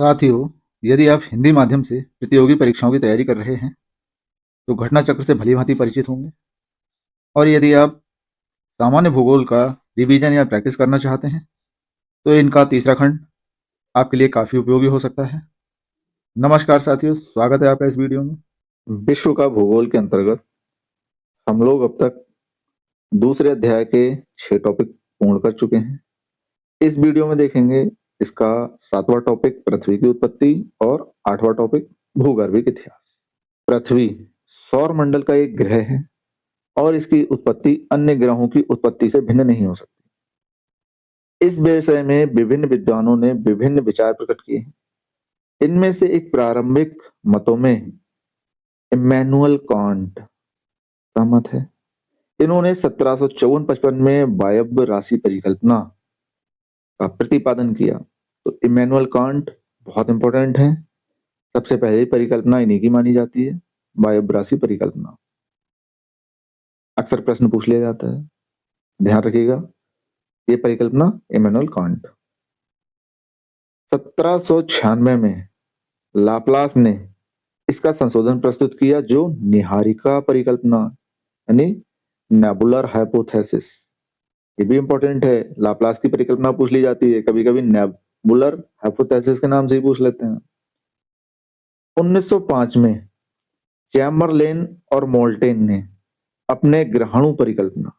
साथियों, यदि आप हिंदी माध्यम से प्रतियोगी परीक्षाओं की तैयारी कर रहे हैं, तो घटना चक्र से भली-भांति परिचित होंगे। और यदि आप सामान्य भूगोल का रिवीजन या प्रैक्टिस करना चाहते हैं, तो इनका तीसरा खंड आपके लिए काफ़ी उपयोगी हो सकता है। नमस्कार साथियों, स्वागत है आपका इस वीडियो में। विश्व का भूगोल के अंतर्गत हम लोग अब तक दूसरे अध्याय के 6 टॉपिक पूर्ण कर चुके हैं। इस वीडियो में देखेंगे इसका 7वां टॉपिक पृथ्वी की उत्पत्ति और 8वां टॉपिक भूगर्भिक इतिहास। पृथ्वी सौर मंडल का एक ग्रह है और इसकी उत्पत्ति अन्य ग्रहों की उत्पत्ति से भिन्न नहीं हो सकती। इस विषय में विभिन्न विद्वानों ने विभिन्न विचार प्रकट किए हैं। इनमें से एक प्रारंभिक मतों में इम्मैनुअल कांट का मत है। इन्होंने 1754-55 में वायव्य राशि परिकल्पना का प्रतिपादन किया। तो इम्मैनुअल कांट बहुत इंपॉर्टेंट है। सबसे पहले परिकल्पना इन्हीं की मानी जाती है, वायव्य राशि परिकल्पना। अक्सर प्रश्न पूछ लिया जाता है, ध्यान रखिएगा, ये परिकल्पना इम्मैनुअल कांट। 1796 में लाप्लास ने इसका संशोधन प्रस्तुत किया, जो निहारिका परिकल्पना यानी नेबुलर हाइपोथेसिस। ये भी इंपॉर्टेंट है, लाप्लास की परिकल्पना पूछ ली जाती है, कभी कभी नेबुलर हाइपोथेसिस के नाम से ही पूछ लेते हैं। 1905 में चैम्बरलेन और मोल्टेन ने अपने ग्रहाणु परिकल्पना,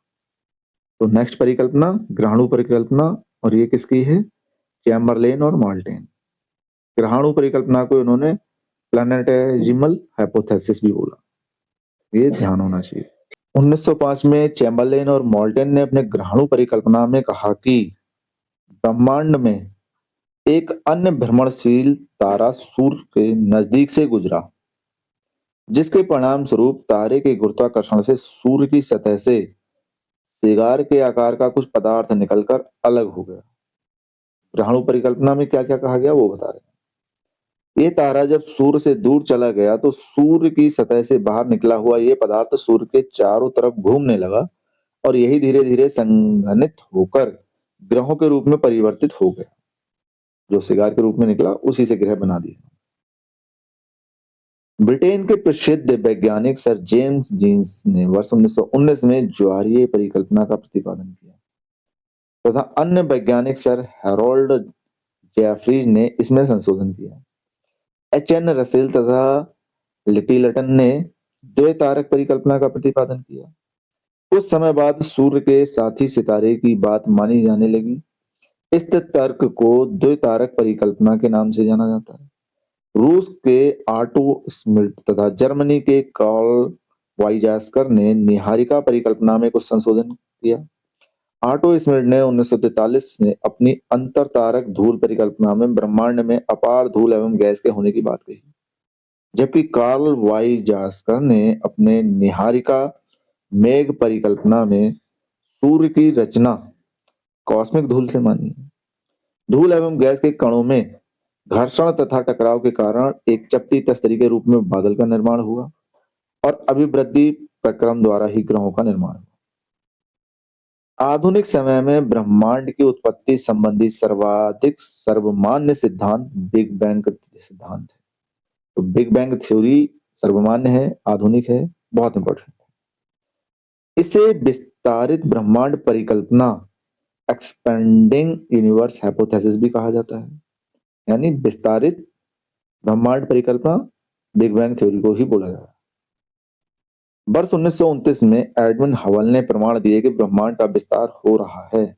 तो नेक्स्ट परिकल्पना ग्रहाणु परिकल्पना, और ये किसकी है? चैम्बरलेन और मोल्टेन। ग्रहाणु परिकल्पना को इन्होंने प्लैनेटेजिमल हाइपोथेसिस भी बोला, ये ध्यान होना चाहिए। 1905 में चैम्बरलेन और मोल्टेन ने अपने ग्रहाणु परिकल्पना में कहा कि ब्रह्मांड में एक अन्य भ्रमणशील तारा सूर्य के नजदीक से गुजरा, जिसके परिणाम स्वरूप तारे के गुरुत्वाकर्षण से सूर्य की सतह से सिगार के आकार का कुछ पदार्थ निकलकर अलग हो गया। ग्रहाणु परिकल्पना में क्या क्या कहा गया वो बता रहे हैं। ये तारा जब सूर्य से दूर चला गया तो सूर्य की सतह से बाहर निकला हुआ ये पदार्थ सूर्य के चारों तरफ घूमने लगा और यही धीरे धीरे संघनित होकर ग्रहों के रूप में परिवर्तित हो गया। जो सिगार के रूप में निकला उसी से ग्रह बना दिया। ब्रिटेन के प्रसिद्ध वैज्ञानिक सर जेम्स जीन्स ने वर्ष 1919 में ज्वारीय परिकल्पना का प्रतिपादन किया तथा अन्य वैज्ञानिक सर हैरोल्ड जेफरीज ने इसमें संशोधन किया। एच.एन. रसेल तथा लिटिलटन ने द्वैतारक परिकल्पना का प्रतिपादन किया। कुछ समय बाद सूर्य के साथी सितारे की बात मानी जाने लगी। इस तर्क को द्वैतारक परिकल्पना के नाम से जाना जाता है। रूस के आटो स्मिट तथा जर्मनी के कार्ल वाइजास्कर ने निहारिका परिकल्पना में कुछ संशोधन किया। आटो स्मिट ने 1943 में अपनी अंतरतारक धूल परिकल्पना में ब्रह्मांड में अपार धूल एवं गैस के होने की बात कही, जबकि कार्ल वाइजास्कर ने अपने निहारिका मेघ परिकल्पना में सूर्य की रचना कॉस्मिक धूल से मानी है। धूल एवं गैस के कणों में घर्षण तथा टकराव के कारण एक चपटी तस्तरी के रूप में बादल का निर्माण हुआ और अभिवृद्धि प्रक्रम द्वारा ही ग्रहों का निर्माण हुआ। आधुनिक समय में ब्रह्मांड की उत्पत्ति संबंधी सर्वाधिक सर्वमान्य सिद्धांत बिग बैंग सिद्धांत है। तो बिग बैंग थ्योरी सर्वमान्य है, आधुनिक है, बहुत इंपॉर्टेंट है। इसे विस्तारित ब्रह्मांड परिकल्पना एक्सपेंडिंग यूनिवर्स हाइपोथेसिस भी कहा जाता है, यानी विस्तारित ब्रह्मांड परिकल्पना बिग बैंग थ्योरी को ही बोला जाता है। वर्ष 1929 में एडविन हबल ने प्रमाण दिए कि ब्रह्मांड का विस्तार हो रहा है।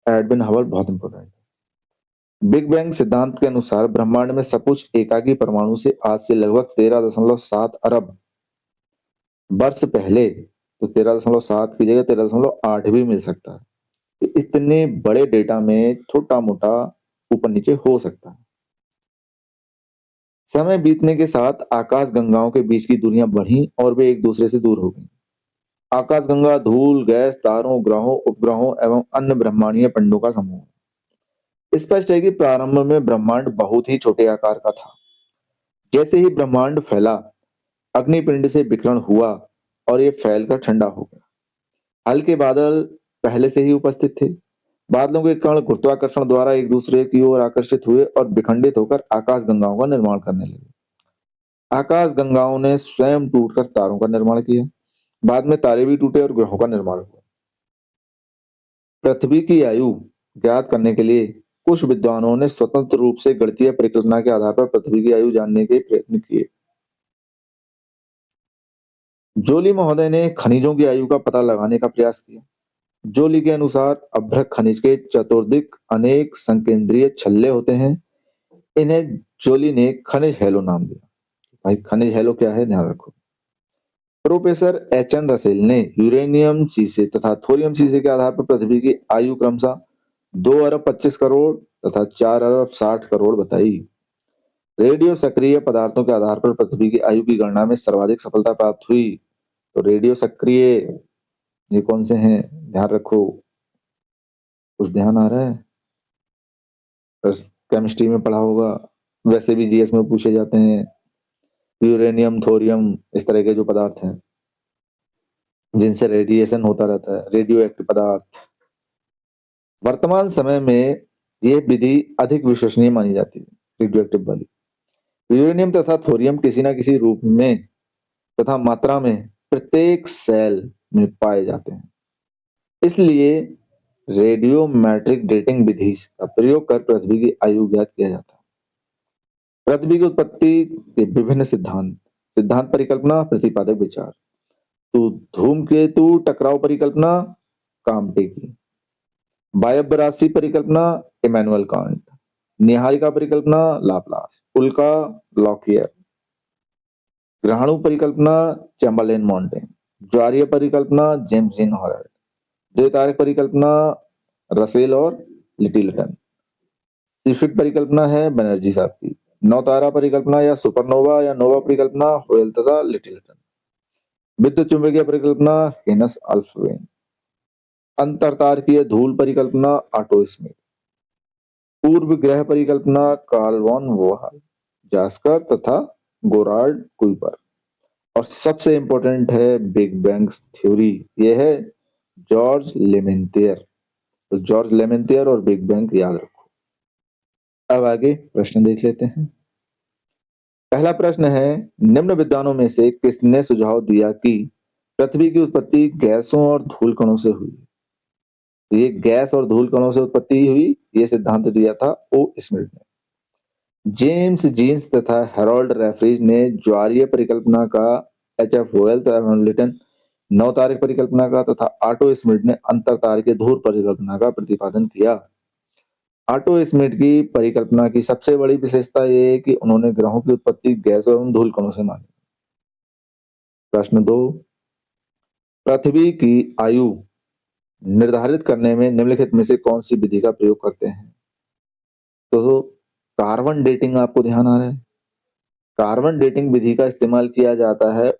एडविन हबल बहुत इंपॉर्टेंट है। बिग बैंग सिद्धांत के अनुसार ब्रह्मांड में सब कुछ एकाकी परमाणु से आज से लगभग 13.7 अरब वर्ष पहले, तो 13.7 की जगह 13.8 भी मिल सकता है। तो इतने बड़े डेटा में छोटा मोटा ऊपर नीचे हो सकता है। समय बीतने के साथ आकाश गंगाओं के बीच की दूरियां बढ़ी और वे एक दूसरे से दूर हो गई। आकाशगंगा धूल, गैस, तारों, ग्रहों, उपग्रहों एवं अन्य ब्रह्मांडीय पिंडों का समूह है। स्पष्ट है कि प्रारंभ में ब्रह्मांड बहुत ही छोटे आकार का था। जैसे ही ब्रह्मांड फैला, अग्निपिंड से विकिरण हुआ और ये फैलकर ठंडा हो गया। हल्के बादल पहले से ही उपस्थित थे बादलों के कण गुरुत्वाकर्षण द्वारा एक दूसरे की ओर आकर्षित हुए और विखंडित होकर आकाश गंगाओं का निर्माण करने लगे। आकाश गंगाओं ने स्वयं टूटकर तारों का निर्माण किया। बाद में तारे भी टूटे और ग्रहों का निर्माण हुआ। पृथ्वी की आयु ज्ञात करने के लिए कुछ विद्वानों ने स्वतंत्र रूप से गणितीय परिकल्पना के आधार पर पृथ्वी की आयु जानने के प्रयत्न किए। जोली महोदय ने खनिजों की आयु का पता लगाने का प्रयास किया। जोली के अनुसार अभ्रक खनिज के चतुर्दिक अनेक संकेंद्रीय छल्ले होते हैं। इन्हें जोली ने खनिज हैलो नाम दिया। भाई खनिज हैलो क्या है, ध्यान रखो। प्रोफेसर एच एन रसेल ने यूरेनियम सीसे तथा थोरियम सीसे के आधार पर पृथ्वी की आयु क्रमशः 2 अरब 25 करोड़ तथा 4 अरब 60 करोड़ बताई। रेडियो सक्रिय पदार्थों के आधार पर पृथ्वी की आयु की गणना में सर्वाधिक सफलता प्राप्त हुई। तो रेडियो सक्रिय ये कौन से हैं, ध्यान रखो। कुछ ध्यान आ रहा है? केमिस्ट्री में पढ़ा होगा, वैसे भी जीएस में पूछे जाते हैं। यूरेनियम, थोरियम, इस तरह के जो पदार्थ हैं जिनसे रेडिएशन होता रहता है, रेडियो एक्टिव पदार्थ। वर्तमान समय में ये विधि अधिक विश्वसनीय मानी जाती है, रेडियो एक्टिव वाली। यूरेनियम तथा थोरियम किसी न किसी रूप में तथा मात्रा में प्रत्येक सेल में पाए जाते हैं। इसलिए रेडियोमेट्रिक डेटिंग विधि का प्रयोग कर पृथ्वी की आयु ज्ञात किया जाता है। पृथ्वी की उत्पत्ति के विभिन्न सिद्धांत, सिद्धांत परिकल्पना, प्रतिपादक विचार। तो धूमकेतु टकराव परिकल्पना काम्टे की, वायव्य राशि परिकल्पना इमैनुअल कांट, निहारिका परिकल्पना लाप्लास, उल्का लॉकियर, ग्रहाणु परिकल्पना चैम्बरलेन मॉन्टे, ज्वारीय परिकल्पना जेम्स जीन हॉलर, द्वैतारक परिकल्पना रसेल और लिटिलटन, सिफिड परिकल्पना है बनर्जी साहब की, नौतारा परिकल्पना या सुपरनोवा या नोवा परिकल्पना होयल तथा लिटिलटन, विद्युत चुंबकीय परिकल्पना हेनस अल्फवेन, अंतरतारकीय धूल परिकल्पना ऑटो स्मिथ, पूर्व ग्रह परिकल्पना कार्ल वॉन वोहाल, जास्कर तथा गोरार्ड कुइपर। और सबसे इंपॉर्टेंट है बिग बैंग थ्योरी, ये है जॉर्ज लेमेंटियर। तो जॉर्ज लेमेंटियर और बिग बैंग याद रखो। अब आगे प्रश्न देख लेते हैं। पहला प्रश्न है, निम्न विद्वानों में से किसने सुझाव दिया कि पृथ्वी की उत्पत्ति गैसों और धूल कणों से हुई? तो ये गैस और धूल कणों से उत्पत्ति हुई, ये सिद्धांत दिया था ओ स्मिथ ने। जेम्स जीन्स तथा हेरोल्ड रेफरीज ने ज्वारीय परिकल्पना का, एच एफ होयल तथा लिटन नौतारक परिकल्पना का तथा ऑटो स्मिथ ने अंतरतारकीय धूल परिकल्पना का प्रतिपादन किया। ऑटो स्मिथ की परिकल्पना की सबसे बड़ी विशेषता यह है कि उन्होंने ग्रहों की उत्पत्ति गैस एवं धूल कणों से मानी। प्रश्न 2, पृथ्वी की आयु निर्धारित करने में निम्नलिखित में से कौन सी विधि का प्रयोग करते हैं? तो कार्बन डेटिंग आपको ध्यान आ रहा है? कार्बन डेटिंग विधि का इस्तेमाल किया जाता है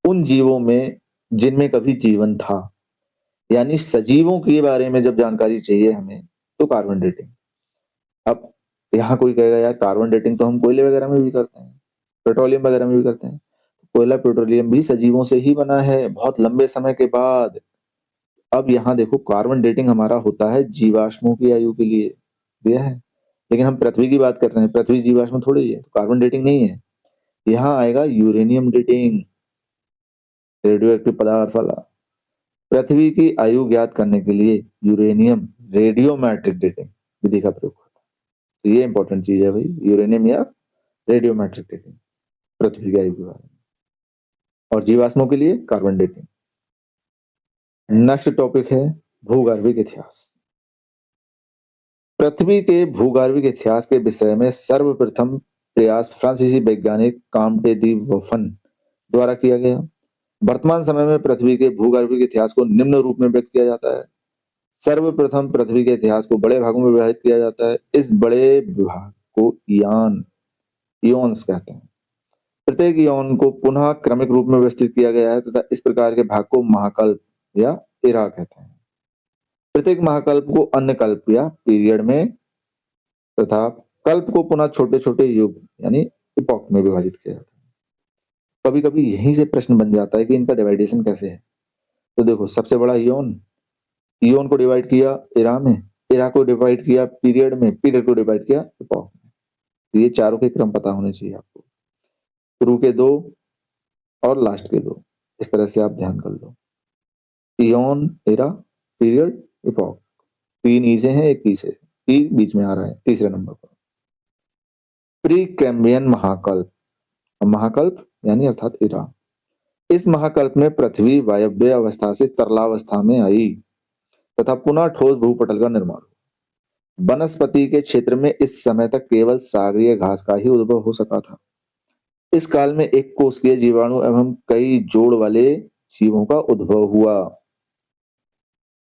उन जीवों में जिनमें कभी जीवन था, यानी सजीवों के बारे में जब जानकारी चाहिए हमें तो कार्बन डेटिंग। अब यहाँ कोई कहेगा यार कार्बन डेटिंग तो हम कोयले वगैरह में भी करते हैं, पेट्रोलियम वगैरह में भी करते हैं। कोयला पेट्रोलियम भी सजीवों से ही बना है बहुत लंबे समय के बाद। अब यहाँ देखो कार्बन डेटिंग हमारा होता है जीवाश्मों की आयु के लिए दिया है, लेकिन हम पृथ्वी की बात कर रहे हैं, पृथ्वी जीवाश्म थोड़ी ही है, तो कार्बन डेटिंग नहीं है। यहाँ आएगा यूरेनियम डेटिंग, रेडियो एक्टिव पदार्थ वाला। पृथ्वी की आयु ज्ञात करने के लिए यूरेनियम रेडियोमेट्रिक डेटिंग विधि का प्रयोग होता है। तो ये इंपॉर्टेंट चीज है भाई, यूरेनियम या रेडियोमेट्रिक डेटिंग पृथ्वी की आयु के बारे में। और जीवाश्मों के लिए कार्बन डेटिंग। नेक्स्ट टॉपिक है भूगर्भिक इतिहास। पृथ्वी के भूगर्भिक इतिहास के विषय में सर्वप्रथम प्रयास फ्रांसीसी वैज्ञानिक काम्टे दी वफन द्वारा किया गया। वर्तमान समय में पृथ्वी के भूगर्भिक इतिहास को निम्न रूप में व्यक्त किया जाता है। सर्वप्रथम पृथ्वी के इतिहास को बड़े भागों में विभाजित किया जाता है। इस बड़े विभाग को इयोन्स कहते हैं। प्रत्येक इयोन को पुनः क्रमिक रूप में व्यवस्थित किया गया है तथा इस प्रकार के भाग को महाकल्प या इरा कहते हैं। प्रत्येक महाकल्प को अन्य कल्प या पीरियड में तथा कल्प को पुनः छोटे छोटे युग यानी इपॉक में विभाजित किया जाता है। कभी कभी यहीं से प्रश्न बन जाता है कि इनका डिवाइडेशन कैसे है। तो देखो सबसे बड़ा इयोन इयोन को डिवाइड किया इरा में, इरा को डिवाइड किया पीरियड में, पीरियड को डिवाइड किया इपॉक में। तो ये चारों के क्रम पता होने चाहिए आपको, शुरू के दो और लास्ट के दो, इस तरह से आप ध्यान कर लो। इयोन, इरा, पीरियड, इपॉक। तीन ई से हैं, एक ई से, ई बीच में आ रहा है तीसरे नंबर पर। प्री कैम्ब्रियन महाकल्प, महाकल्प यानी अर्थात इरा। इस महाकल्प में पृथ्वी वायव्य अवस्था से तरलावस्था में आई तथा पुनः ठोस भूपटल का निर्माण हुआ। वनस्पति के क्षेत्र में इस समय तक केवल सागरीय घास का ही उद्भव हो सका था। इस काल में एक कोशिकीय जीवाणु एवं कई जोड़ वाले जीवों का उद्भव हुआ।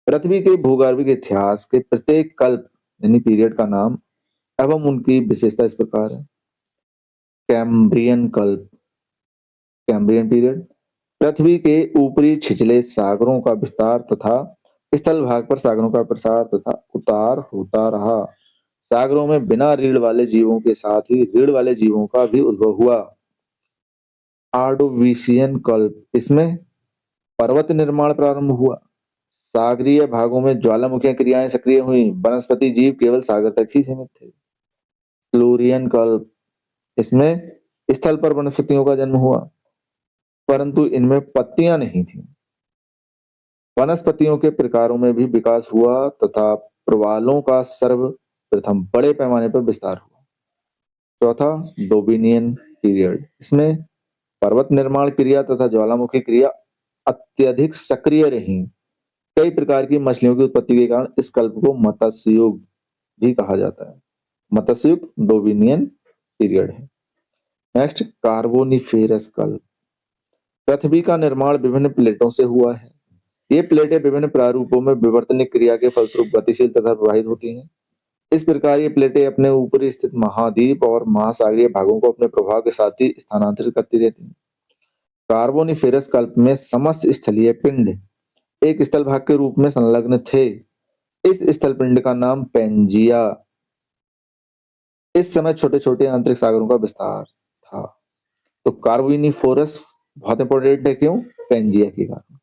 पृथ्वी के भूगर्भिक इतिहास के प्रत्येक कल्प यानी पीरियड का नाम एवं उनकी विशेषता इस प्रकार है। कैम्ब्रियन कल्प, कैम्ब्रियन पीरियड, पृथ्वी के ऊपरी छिछले सागरों का विस्तार तथा स्थल भाग पर सागरों का प्रसार तथा उतार होता रहा। सागरों में बिना रीढ़ वाले जीवों के साथ ही रीढ़ वाले जीवों का भी उद्भव हुआ। आर्डोविशियन कल्प, इसमें पर्वत निर्माण प्रारंभ हुआ। सागरीय भागों में ज्वालामुखी क्रियाएं सक्रिय हुई। वनस्पति जीव केवल सागर तक ही सीमित थे। फ्लोरियन कल्प, इसमें स्थल पर वनस्पतियों का जन्म हुआ परंतु इनमें पत्तियां नहीं थी। वनस्पतियों के प्रकारों में भी विकास हुआ तथा प्रवालों का सर्वप्रथम बड़े पैमाने पर विस्तार हुआ। चौथा, डोबिनियन पीरियड, इसमें पर्वत निर्माण क्रिया तथा ज्वालामुखी क्रिया अत्यधिक सक्रिय रही। कई प्रकार की मछलियों की उत्पत्ति के कारण इस कल्प को मत्स्य युग भी कहा जाता है। मत्स्य युग डोबिनियन पीरियड है। नेक्स्ट, कार्बोनिफेरस कल्प। पृथ्वी का निर्माण विभिन्न प्लेटों से हुआ है। ये प्लेटें विभिन्न प्रारूपों में विवर्तनिक क्रिया के फलस्वरूप गतिशील तथा प्रवाहित होती हैं। इस प्रकार ये प्लेटें अपने ऊपर स्थित महाद्वीप और महासागरीय भागों को अपने प्रभाव के साथ ही स्थानांतरित करती रहती हैं। कार्बोनिफेरस कल्प में समस्त स्थलीय पिंड एक स्थल भाग के रूप में संलग्न थे। इस स्थल पिंड का नाम पेंजिया। इस समय छोटे छोटे आंतरिक सागरों का विस्तार था। तो कार्बोनिफोरस बहुत इंपॉर्टेंट है, क्यों? पेंजिया के कारण,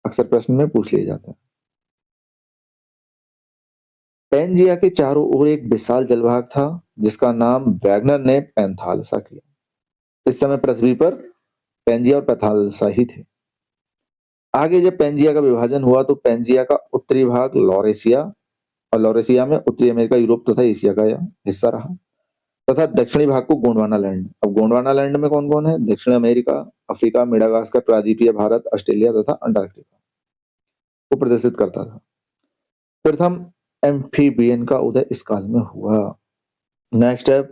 अक्सर प्रश्न में पूछ लिया जाता है। पेंजिया के चारों ओर एक विशाल जलभाग था जिसका नाम वैगनर ने पैंथालसा किया। इस समय पृथ्वी पर पेंजिया और पैंथालसा ही थे। आगे जब पेंजिया का विभाजन हुआ तो पेंजिया का उत्तरी भाग लॉरेशिया, और लॉरेशिया में उत्तरी अमेरिका, यूरोप तथा एशिया का हिस्सा रहा तथा दक्षिणी भाग को गोंडवाना लैंड। अब गोंडवाना लैंड में कौन कौन है? दक्षिण अमेरिका, अफ्रीका, मेडागास्कर, प्रायद्वीपीय भारत, ऑस्ट्रेलिया तथा अंटार्कटिका को प्रदर्शित करता था। प्रथम एम्फीबियन का उदय इस काल में हुआ। नेक्स्ट है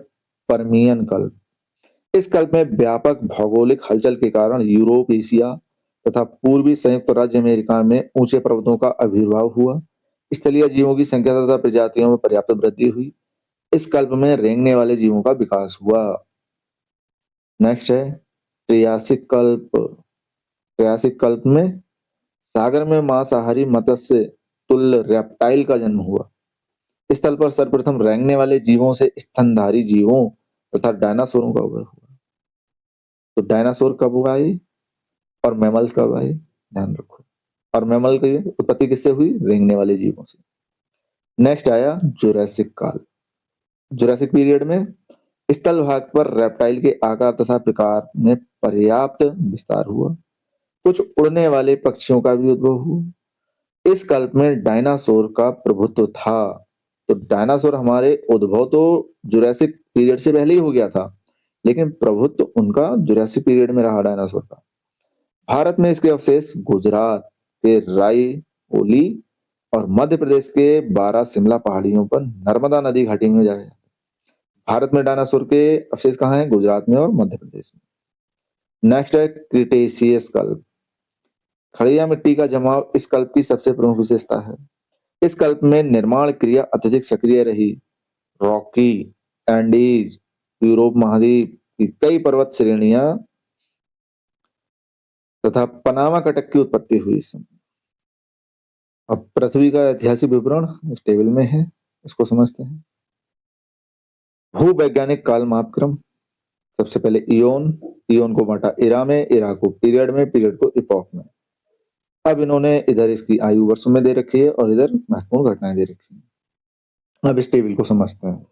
परमियन कल्प। इस कल्प में व्यापक भौगोलिक हलचल के कारण यूरोप, एशिया तथा पूर्वी संयुक्त राज्य अमेरिका में ऊंचे पर्वतों का आविर्भाव हुआ। स्थलीय जीवों की संख्या तथा प्रजातियों में पर्याप्त वृद्धि हुई। इस कल्प में रेंगने वाले जीवों का विकास हुआ। नेक्स्ट है ट्रियासिक कल्प। ट्रियासिक कल्प में सागर में मांसाहारी मत्स्य तुल्य रेप्टाइल का जन्म हुआ। स्थल पर सर्वप्रथम रेंगने वाले जीवों से स्तनधारी जीवों तथा डायनासोरों का उदय हुआ। तो डायनासोर कब आए और मैमल्स कब आए, ध्यान रखो। और मैमल की उत्पत्ति किससे हुई? रेंगने वाले जीवों से। नेक्स्ट आया जुरासिक काल। जुरासिक पीरियड में स्थल भाग पर रेप्टाइल के आकार तथा प्रकार में पर्याप्त विस्तार हुआ। कुछ उड़ने वाले पक्षियों का भी उद्भव हुआ। इस कल्प में डायनासोर का प्रभुत्व था। तो डायनासोर हमारे उद्भव तो जुरासिक पीरियड से पहले ही हो गया था, लेकिन प्रभुत्व उनका जुरासिक पीरियड में रहा डायनासोर का। भारत में इसके अवशेष गुजरात के रायओली और मध्य प्रदेश के बारा शिमला पहाड़ियों पर नर्मदा नदी घाटी में जाए। भारत में डायनासोर के अवशेष कहाँ हैं? गुजरात में और मध्य प्रदेश में। नेक्स्ट है क्रिटेशियस कल्प। खड़िया मिट्टी का जमाव इस कल्प की सबसे प्रमुख विशेषता है। इस कल्प में निर्माण क्रिया अत्यधिक सक्रिय रही। रॉकी, एंडीज, यूरोप महाद्वीप की कई पर्वत श्रेणियां तथा पनामा कटक की उत्पत्ति हुई इस समय। अब पृथ्वी का ऐतिहासिक विवरण इस टेबल में है, इसको समझते हैं। भूवैज्ञानिक काल मापक्रम। सबसे पहले इयोन, इयोन को बांटा इरा में, इरा को पीरियड में, पीरियड को इपॉक में। अब इन्होंने इधर इसकी आयु वर्षों में दे रखी है और इधर महत्वपूर्ण घटनाएं दे रखी है। अब इस टेबल को समझते हैं।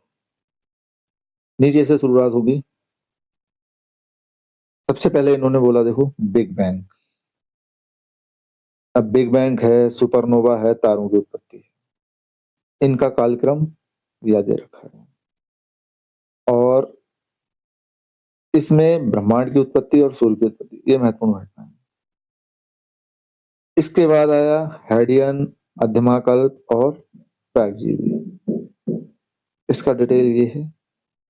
नीचे से शुरुआत होगी। सबसे पहले इन्होंने बोला देखो बिग बैंग। अब बिग बैंग है, सुपरनोवा है, तारों की उत्पत्ति है। इनका कालक्रम दिया दे रखा है और इसमें ब्रह्मांड की उत्पत्ति और सूर्य की उत्पत्ति ये महत्वपूर्ण घटना है। इसके बाद आया हैडियन, मध्यमाकल्प और प्रागजीवी। इसका डिटेल ये है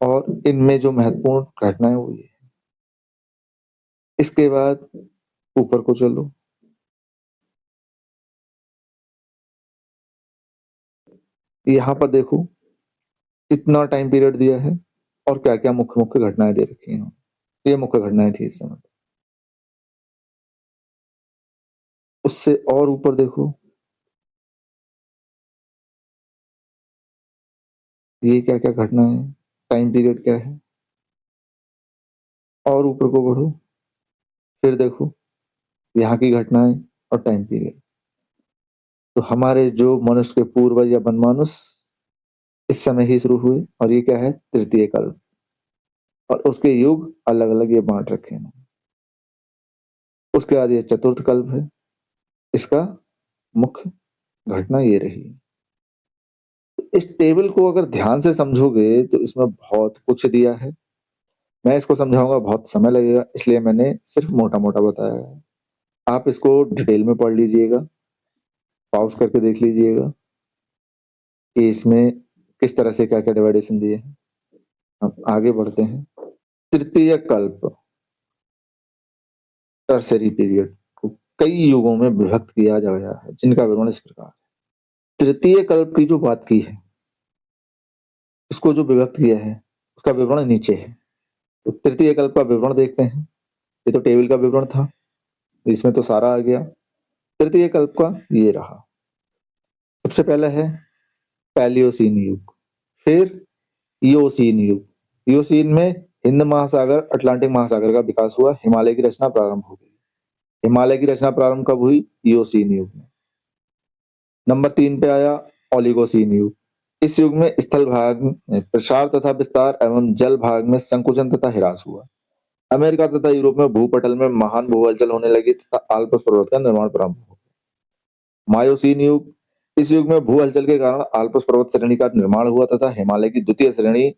और इनमें जो महत्वपूर्ण घटना है वो ये है। इसके बाद ऊपर को चलो। यहाँ पर देखो कितना टाइम पीरियड दिया है और क्या क्या मुख्य मुख्य घटनाएं दे रखी हैं। ये मुख्य घटनाएं थी इस समय। उससे और ऊपर देखो ये क्या क्या घटना है, टाइम पीरियड क्या है। और ऊपर को बढ़ो, फिर देखो यहाँ की घटनाएं और टाइम पीरियड। तो हमारे जो मनुष्य के पूर्वज या वनमानुष इस समय ही शुरू हुए और ये क्या है तृतीय कल्प और उसके युग अलग अलग ये बांट रखे हैं। उसके बाद ये चतुर्थ कल्प है। इसका मुख्य घटना ये रही। इस टेबल को अगर ध्यान से समझोगे तो इसमें बहुत कुछ दिया है। मैं इसको समझाऊंगा बहुत समय लगेगा, इसलिए मैंने सिर्फ मोटा मोटा बताया है। आप इसको डिटेल में पढ़ लीजिएगा, पॉज करके देख लीजिएगा कि इसमें किस तरह से क्या क्या डिवाइडेशन दिए हैं। अब आगे बढ़ते हैं। तृतीय कल्प, टर्सरी पीरियड को कई युगों में विभक्त किया गया है जिनका विवरण इस प्रकार। तृतीय कल्प की जो बात की है, इसको जो विभक्त किया है उसका विवरण नीचे है। तो तृतीय कल्प का विवरण देखते हैं। ये तो टेबल का विवरण था, इसमें तो सारा आ गया। तृतीय कल्प का ये रहा। सबसे पहला है पैलियोसीन युग, फिर इयोसीन युग। इयोसीन में हिंद महासागर, अटलांटिक महासागर का विकास हुआ, हिमालय की रचना प्रारंभ हो गई। हिमालय की रचना प्रारंभ कब हुई? इयोसीन युग में। नंबर 3 पे आया ओलिगोसीन युग। इस युग में स्थल भाग में प्रसार तथा विस्तार एवं जल भाग में संकुचन तथा ह्रास हुआ। अमेरिका तथा यूरोप में भूपटल में महान भू हलचल होने लगी तथा आल्प्स पर्वत का निर्माण प्रारंभ हो गया। मायोसीन युग। इस युग में भू हलचल के कारण आल्प्स पर्वत श्रेणी का निर्माण हुआ तथा हिमालय की द्वितीय श्रेणी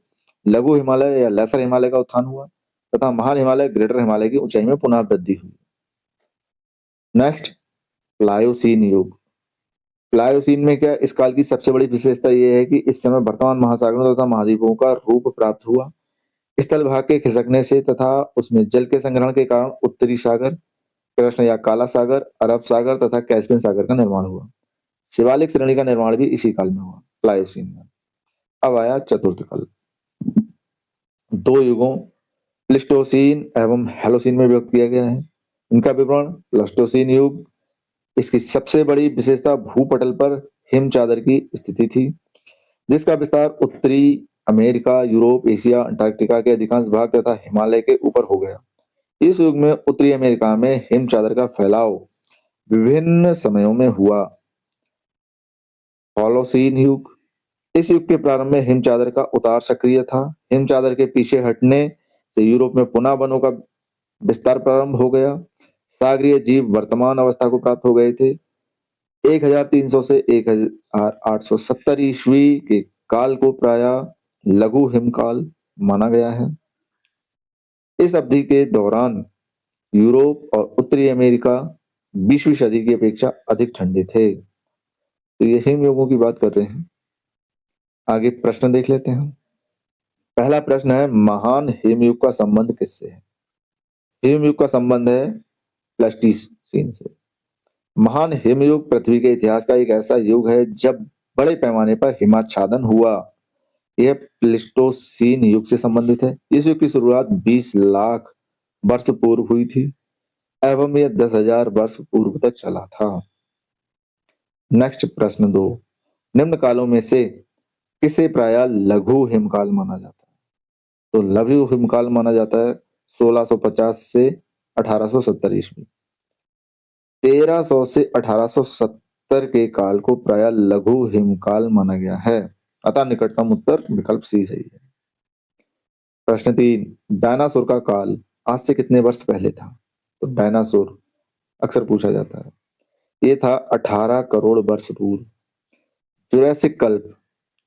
लघु हिमालय या लेसर हिमालय का उत्थान हुआ तथा महान हिमालय ग्रेटर हिमालय की ऊंचाई में पुनः वृद्धि हुई। नेक्स्ट प्लायोसीन युग। प्लायोसीन में क्या, इस काल की सबसे बड़ी विशेषता यह है कि इस समय वर्तमान महासागरों तथा महाद्वीपों का रूप प्राप्त हुआ। स्थल भाग के खिसकने से तथा उसमें जल के संग्रहण के कारण उत्तरी सागर, कृष्ण या काला सागर, अरब सागर तथा कैस्पियन सागर का निर्माण हुआ। शिवालिक श्रेणी का निर्माण भी इसी काल में हुआ, प्लायोसीन में। अब आया चतुर्थ कल्प। दो युगों प्लिस्टोसीन एवं हेलोसीन में व्यक्त किया गया है। इनका विवरण। प्लिस्टोसीन युग, इसकी सबसे बड़ी विशेषता भूपटल पर हिम चादर की स्थिति थी जिसका विस्तार उत्तरी अमेरिका, यूरोप, एशिया, अंटार्कटिका के अधिकांश भाग तथा हिमालय के ऊपर हो गया। इस युग में उत्तरी अमेरिका में हिम चादर का फैलाव विभिन्न समयों में हुआ। होलोसीन युग। इस युग के प्रारंभ में हिम चादर का उतार सक्रिय था। हिम चादर के पीछे हटने से यूरोप में पुनः वनों का विस्तार प्रारंभ हो गया। सागरीय जीव वर्तमान अवस्था को प्राप्त हो गए थे। 1300 से 1870 ईस्वी के काल को प्राय लघु हिमकाल माना गया है। इस अवधि के दौरान यूरोप और उत्तरी अमेरिका 20वीं सदी की अपेक्षा अधिक ठंडे थे। तो ये हिम युगों की बात कर रहे हैं। आगे प्रश्न देख लेते हैं। पहला प्रश्न है महान हिमयुग का संबंध किससे है? हिमयुग का संबंध है प्लास्टिसीन से। महान हिमयुग पृथ्वी के इतिहास का एक ऐसा युग है जब बड़े पैमाने पर हिमाच्छादन हुआ। यह प्लिस्टोसीन युग से संबंधित है। इस युग की शुरुआत 20 लाख वर्ष पूर्व हुई थी एवं यह 10,000 वर्ष पूर्व तक चला था। नेक्स्ट प्रश्न 2, निम्न कालों में से किसे प्राय लघु हिमकाल माना जाता है? तो लघु हिमकाल माना जाता है 1650 से 1870 ईस्वी। 1300 से 1870 के काल को प्राय लघु हिमकाल माना गया है, अतः निकटतम उत्तर विकल्प सी सही है। प्रश्न 3, डायनासोर का काल आज से कितने वर्ष पहले था? तो डायनासोर अक्सर पूछा जाता है, ये था 18 करोड़ वर्ष पूर्व। जुरासिक कल्प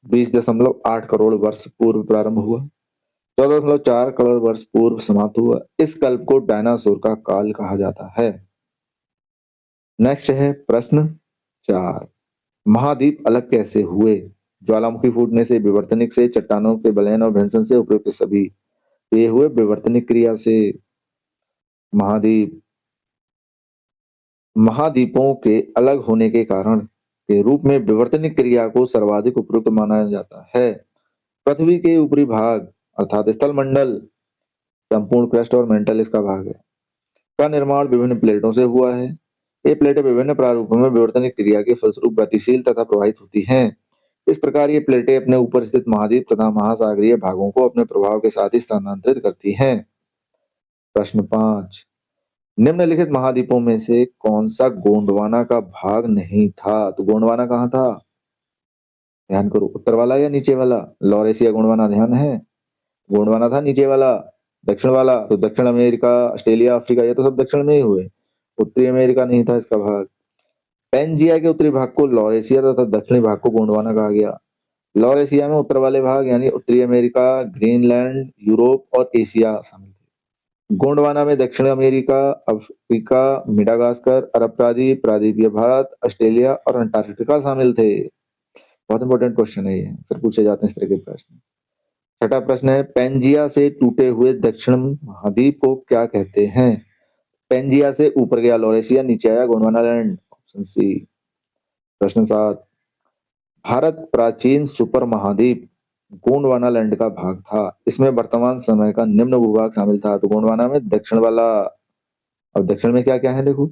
20.8 करोड़ वर्ष पूर्व प्रारंभ हुआ, 14.4 करोड़ वर्ष पूर्व समाप्त हुआ। इस कल्प को डायनासोर का काल कहा जाता है। नेक्स्ट है प्रश्न 4, महाद्वीप अलग कैसे हुए? ज्वालामुखी फूटने से, विवर्तनिक से, चट्टानों के विलयन और भ्रंशन से, उपयुक्त सभी। ये हुए विवर्तनिक क्रिया से। महाद्वीप महाद्वीपों के अलग होने के कारण के रूप में विवर्तनिक क्रिया को सर्वाधिक उपयुक्त माना जाता है। पृथ्वी के ऊपरी भाग अर्थात स्थल मंडल, संपूर्ण क्रस्ट और मेंटल इसका भाग है, का निर्माण विभिन्न प्लेटों से हुआ है। ये प्लेटें विभिन्न प्रारूपों में विवर्तनिक क्रिया के फलस्वरूप गतिशील तथा प्रवाहित होती हैं। इस प्रकार ये प्लेटें अपने ऊपर स्थित महाद्वीप तथा महासागरीय भागों को अपने प्रभाव के साथ ही स्थानांतरित करती हैं। प्रश्न 5, निम्नलिखित महाद्वीपों में से कौन सा गोंडवाना का भाग नहीं था? तो गोंडवाना कहाँ था? ध्यान करो, उत्तर वाला या नीचे वाला? लॉरेशिया गोंडवाना ध्यान है, गोंडवाना था नीचे वाला। दक्षिण वाला तो दक्षिण अमेरिका, ऑस्ट्रेलिया, अफ्रीका, ये तो सब दक्षिण में ही हुए। उत्तरी अमेरिका नहीं था इसका भाग। पेंजिया के उत्तरी भाग को लॉरेशिया तथा दक्षिणी भाग को गोंडवाना कहा गया। लॉरेशिया में उत्तर वाले भाग यानी उत्तरी अमेरिका, ग्रीनलैंड, यूरोप और एशिया शामिल थे। गोंडवाना में दक्षिण अमेरिका, अफ्रीका, मिडागास्कर, अरब प्रादीप, प्रादीपीय भारत, ऑस्ट्रेलिया और अंटार्कटिका शामिल थे। बहुत इंपॉर्टेंट क्वेश्चन है ये, अक्सर पूछे जाते हैं इस तरह के प्रश्न। छठा प्रश्न है, पेंजिया से टूटे हुए दक्षिण महाद्वीप को क्या कहते हैं? पेंजिया से ऊपर गया लॉरेशिया, नीचे आया गोंडवाना लैंड, ऑप्शन सी। प्रश्न 7, भारत प्राचीन सुपर महाद्वीप गोंडवाना लैंड का भाग था, इसमें वर्तमान समय का निम्न भूभाग शामिल था। तो गोंडवाना में दक्षिण वाला, और दक्षिण में क्या क्या है देखो,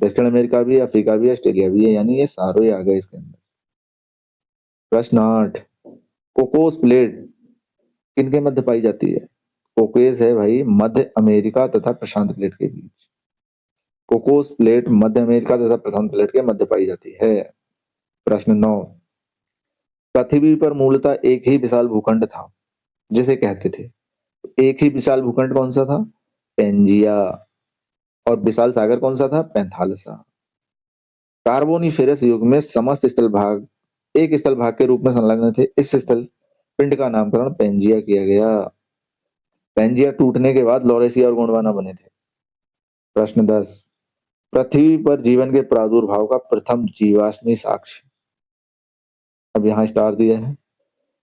दक्षिण अमेरिका भी है, अफ्रीका भी है, ऑस्ट्रेलिया भी है, यानी ये सारे आ गए इसके अंदर। प्रश्न 8, कोकोस प्लेट किनके मध्य पाई जाती है? कोकेस है भाई मध्य अमेरिका तथा प्रशांत प्लेट के बीच। कोकोस प्लेट मध्य अमेरिका तथा प्रशांत प्लेट के मध्य पाई जाती है। प्रश्न 9, पृथ्वी पर मूलतः एक ही विशाल भूखंड था जिसे कहते थे, एक ही विशाल भूखंड कौन सा था? पेंजिया। और विशाल सागर कौन सा था? पैंथालसा। कार्बोनिफेरस युग में समस्त स्थल भाग एक स्थल भाग के रूप में संलग्न थे, इस स्थल पिंड का नामकरण पेंजिया किया गया। पेंजिया टूटने के बाद लॉरेशिया और गोंडवाना बने थे। प्रश्न 10, पृथ्वी पर जीवन के प्रादुर्भाव का प्रथम जीवाश्मी साक्ष्य, अब यहाँ स्टार दिया है।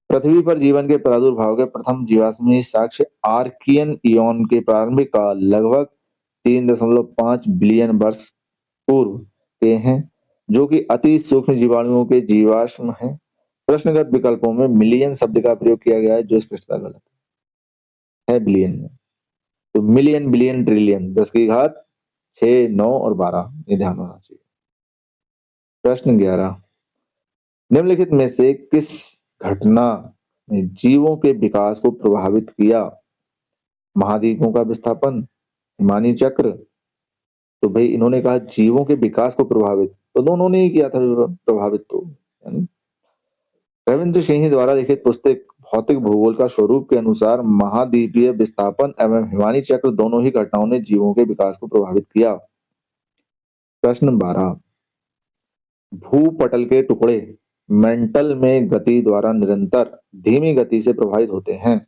पृथ्वी पर जीवन के प्रादुर्भाव के प्रथम जीवाश्मी साक्ष्य आर्कियन इयॉन के प्रारंभिक काल लगभग 3.5 बिलियन वर्ष पूर्व के हैं, जो कि अति सूक्ष्म जीवाणुओं के जीवाश्म हैं। प्रश्नगत विकल्पों में मिलियन शब्द का प्रयोग किया गया है, जो स्पष्टता गलत है बिलियन में। तो मिलियन, बिलियन, ट्रिलियन, 10 की घात 6, 9 और 12, ये ध्यान होना चाहिए। प्रश्न 11, निम्नलिखित में से किस घटना ने जीवों के विकास को प्रभावित किया? महाद्वीपों का विस्थापन, हिमानी चक्र। तो भाई इन्होंने कहा जीवों के विकास को प्रभावित, तो दोनों ने ही किया था प्रभावित। तो यानी रविंद्र सिंह द्वारा लिखित पुस्तक भौतिक भूगोल का स्वरूप के अनुसार महाद्वीपीय विस्थापन एवं हिमानी चक्र दोनों ही घटनाओं ने जीवों के विकास को प्रभावित किया। प्रश्न 12, भूपटल के टुकड़े मेंटल में गति द्वारा निरंतर धीमी गति से प्रभावित होते हैं,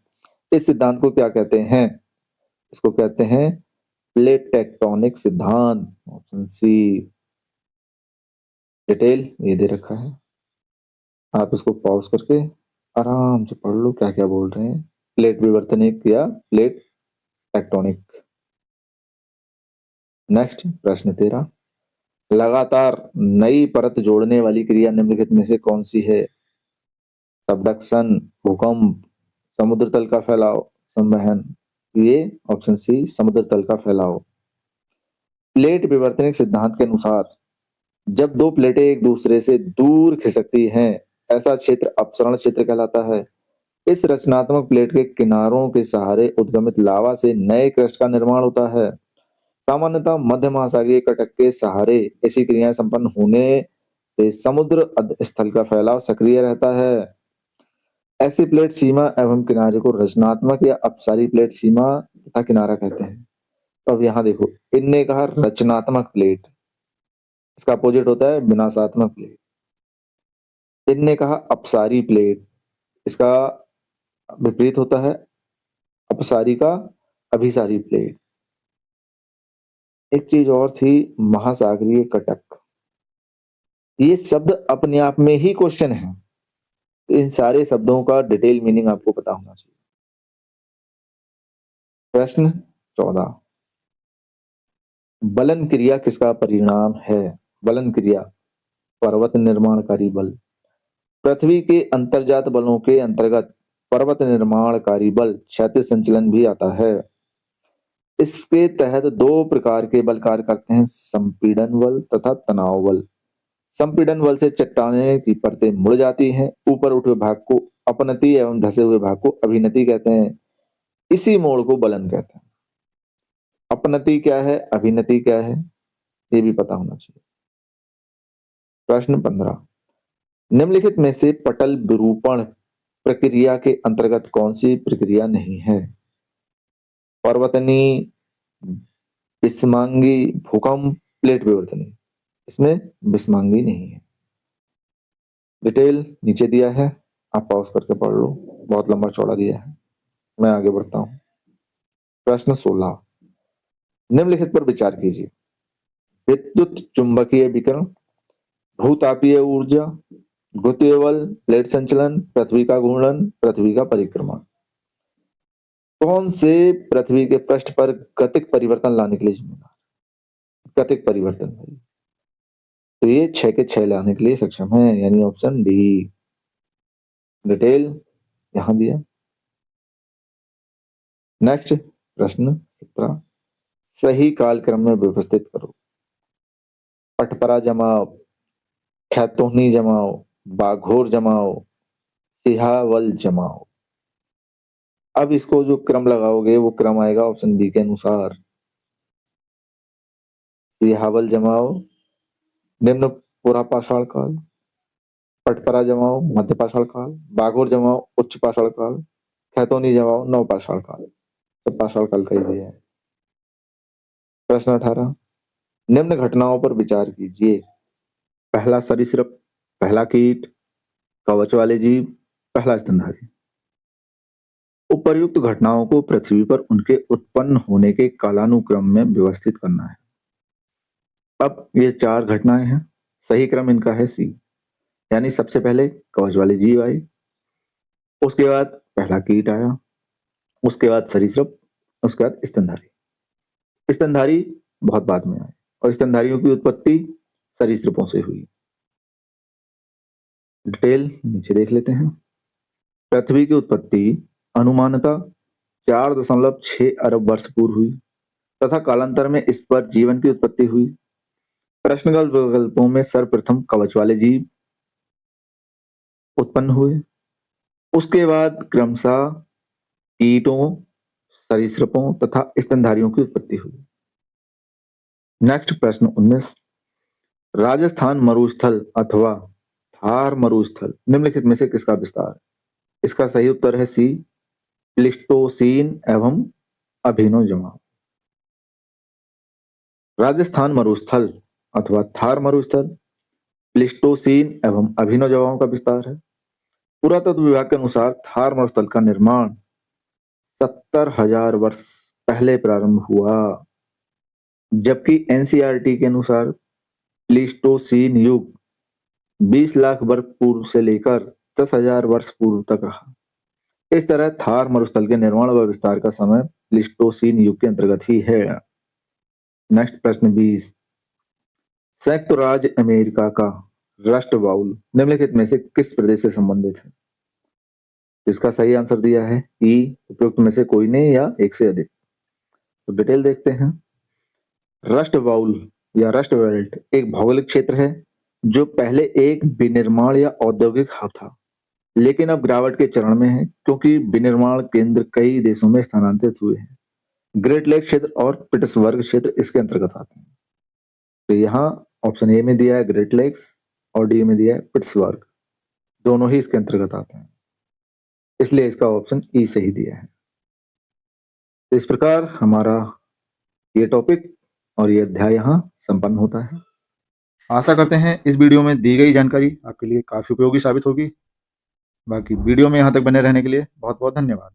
इस सिद्धांत को क्या कहते हैं? इसको कहते हैं प्लेट टेक्टोनिक सिद्धांत, ऑप्शन सी। डिटेल ये दे रखा है, आप इसको पॉज करके आराम से पढ़ लो क्या क्या बोल रहे हैं। प्लेट विवर्तनिक या प्लेट टेक्टोनिक। नेक्स्ट प्रश्न 13, लगातार नई परत जोड़ने वाली क्रिया निम्नलिखित में से कौन सी है? सबडक्शन, भूकंप, समुद्र तल का फैलाव, संवहन। ये ऑप्शन सी समुद्र तल का फैलाव। प्लेट विवर्तनिक सिद्धांत के अनुसार जब दो प्लेटें एक दूसरे से दूर खिसकती हैं, ऐसा क्षेत्र अपसरण क्षेत्र कहलाता है। इस रचनात्मक प्लेट के किनारों के सहारे उद्गमित लावा से नए क्रस्ट का निर्माण होता है। सामान्यतः मध्य महासागरीय कटक के सहारे ऐसी क्रियाएं संपन्न होने से समुद्र स्थल का फैलाव सक्रिय रहता है। ऐसी प्लेट सीमा एवं किनारे को रचनात्मक या अपसारी प्लेट सीमा तथा किनारा कहते हैं। तो अब यहाँ देखो, इनने कहा रचनात्मक प्लेट, इसका अपोजिट होता है विनाशात्मक प्लेट। इनने कहा अपसारी प्लेट, इसका विपरीत होता है अपसारी का अभिसारी प्लेट। एक चीज और थी, महासागरीय कटक। ये शब्द अपने आप में ही क्वेश्चन है, तो इन सारे शब्दों का डिटेल मीनिंग आपको पता होना चाहिए। प्रश्न 14, बलन क्रिया किसका परिणाम है? बलन क्रिया पर्वत निर्माणकारी बल। पृथ्वी के अंतर्जात बलों के अंतर्गत पर्वत निर्माणकारी बल क्षैतिज संचलन भी आता है। इसके तहत दो प्रकार के बल कार्य करते हैं, संपीड़न बल तथा तनाव बल। संपीड़न बल से चट्टाने की परतें मुड़ जाती हैं, ऊपर उठे भाग को अपनति एवं धसे हुए भाग को अभिनति कहते हैं। इसी मोड़ को बलन कहते हैं। अपनति क्या है, अभिनति क्या है, ये भी पता होना चाहिए। प्रश्न 15, निम्नलिखित में से पटल विरूपण प्रक्रिया के अंतर्गत कौन सी प्रक्रिया नहीं है? पर्वतनी, विस्मांगी, भूकंप, प्लेट विवर्तनी। इसमें विस्मांगी नहीं है। डिटेल नीचे दिया है, आप पॉज करके पढ़ लो, बहुत लंबा चौड़ा दिया है। मैं आगे बढ़ता हूं। प्रश्न 16, निम्नलिखित पर विचार कीजिए। विद्युत चुंबकीय विकिरण, भूतापीय ऊर्जा, गुरुत्वीय बल, प्लेट संचलन, पृथ्वी का घूर्णन, पृथ्वी का परिक्रमण। कौन से पृथ्वी के पृष्ठ पर गतिक परिवर्तन लाने के लिए जिम्मेदार? गतिक परिवर्तन भाई, तो ये 6 के 6 लाने के लिए सक्षम है, यानी ऑप्शन डी। डिटेल यहां दिया। नेक्स्ट प्रश्न 17, सही कालक्रम में व्यवस्थित करो। पटपरा जमाव, खैतोनी जमाव, बाघोर जमाव, सिहावल जमाव। अब इसको जो क्रम लगाओगे वो क्रम आएगा ऑप्शन बी के अनुसार। सिहावल जमाव निम्न पुरापाषाण काल, पटपरा जमाव मध्य पाषाण काल, बाघोर जमाव उच्च पाषाण काल, खैतोनी जमाव नव पाषाण काल। सब पाषाण काल का ही है। प्रश्न 18, निम्न घटनाओं पर विचार कीजिए। पहला सरीसृप, पहला कीट, कवच वाले जीव, पहला स्तनधारी। उपर्युक्त घटनाओं को पृथ्वी पर उनके उत्पन्न होने के कालानुक्रम में व्यवस्थित करना है। अब ये 4 घटनाएं हैं, सही क्रम इनका है सी, यानी सबसे पहले कवच वाले जीव आए, उसके बाद पहला कीट आया, उसके बाद सरीसृप, उसके बाद स्तनधारी। स्तनधारी बहुत बाद में आए और स्तनधारियों की उत्पत्ति सरीसृपों से हुई। डिटेल नीचे देख लेते हैं। पृथ्वी की उत्पत्ति अनुमानतः 4.6 अरब वर्ष पूर्व हुई तथा कालांतर में इस पर जीवन की उत्पत्ति हुई। प्रश्नगत विकल्पों में सर्वप्रथम कवच वाले जीव उत्पन्न हुए, उसके बाद क्रमशः कीटों, सरीसृपों तथा स्तनधारियों की उत्पत्ति हुई। नेक्स्ट प्रश्न 19, राजस्थान मरुस्थल अथवा थार मरुस्थल निम्नलिखित में से किसका विस्तार? इसका सही उत्तर है सी, प्लिस्टोसीन एवं अभिनव जमाव। राजस्थान मरुस्थल अथवा थार मरुस्थल प्लिस्टोसीन एवं अभिनव जमाव का विस्तार है। पुरातत्व विभाग के अनुसार थार मरुस्थल का निर्माण 70,000 वर्ष पहले प्रारंभ हुआ, जबकि एनसीईआरटी के अनुसार प्लीस्टोसीन युग 20 लाख वर्ष पूर्व से लेकर 10,000 वर्ष पूर्व तक रहा। इस तरह थार मरुस्थल के निर्माण व विस्तार का समय प्लीस्टोसीन युग के अंतर्गत ही है। नेक्स्ट प्रश्न 20, संयुक्त राज्य अमेरिका का राष्ट्र बाउल निम्नलिखित में से किस प्रदेश से संबंधित है? इसका सही आंसर दिया है ई, उपयुक्त में से कोई नहीं या एक से अधिक। तो डिटेल देखते हैं। रस्ट बाउल या रस्ट बेल्ट एक भौगोलिक क्षेत्र है जो पहले एक विनिर्माण या औद्योगिक हब था, लेकिन अब गिरावट के चरण में है क्योंकि विनिर्माण केंद्र कई देशों में स्थानांतरित हुए हैं। ग्रेट लेक क्षेत्र और पिट्सबर्ग क्षेत्र इसके अंतर्गत आते हैं। तो यहाँ ऑप्शन ए में दिया है ग्रेट लेक्स और डी में दिया है पिट्सबर्ग, दोनों ही इसके अंतर्गत आते हैं, इसलिए इसका ऑप्शन ई सही दिया है। तो इस प्रकार हमारा ये टॉपिक और ये अध्याय यहाँ संपन्न होता है। आशा करते हैं इस वीडियो में दी गई जानकारी आपके लिए काफ़ी उपयोगी साबित होगी। बाकी वीडियो में यहाँ तक बने रहने के लिए बहुत बहुत धन्यवाद।